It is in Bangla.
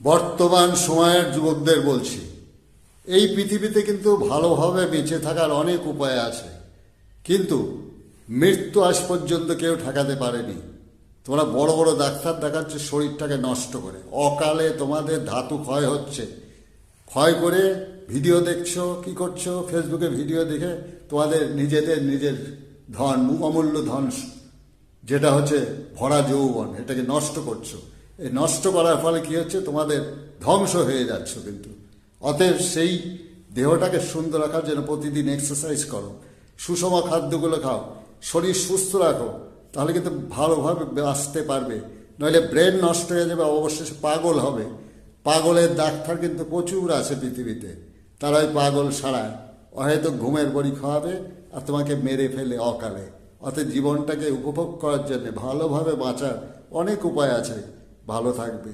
বর্তমান সময়ের যুবকদের বলছি, এই পৃথিবীতে কিন্তু ভালোভাবে বেঁচে থাকার অনেক উপায় আছে, কিন্তু মৃত্যু আজ পর্যন্ত কেউ ঠেকাতে পারেনি। তোমরা বড় বড় ডাক্তার দেখাচ্ছে শরীরটাকে নষ্ট করে, অকালে তোমাদের ধাতু ক্ষয় হচ্ছে, ক্ষয় করে ভিডিও দেখছো, কি করছো, ফেসবুকে ভিডিও দেখে তোমাদের নিজের ধন, অমূল্য ধন যেটা হচ্ছে ভরা যৌবন, এটাকে নষ্ট করছো। এই নষ্ট করার ফলে কি হচ্ছে, তোমাদের ধ্বংস হয়ে যাচ্ছ। কিন্তু অতএব সেই দেহটাকে সুন্দর রাখার জন্য প্রতিদিন এক্সারসাইজ করো, সুষম খাদ্যগুলো খাও, শরীর সুস্থ রাখো, তাহলে কিন্তু ভালোভাবে বাঁচতে পারবে। নইলে ব্রেন নষ্ট হয়ে যাবে, অবশেষে পাগল হবে। পাগলের ডাক্তার কিন্তু প্রচুর আছে পৃথিবীতে, তারা ওই পাগল সারায়, হয়তো ঘুমের বড়ি খাওয়াবে আর তোমাকে মেরে ফেলে অকালে। অতএব জীবনটাকে উপভোগ করার জন্য, ভালোভাবে বাঁচার অনেক উপায় আছে। ভালো থাকবে।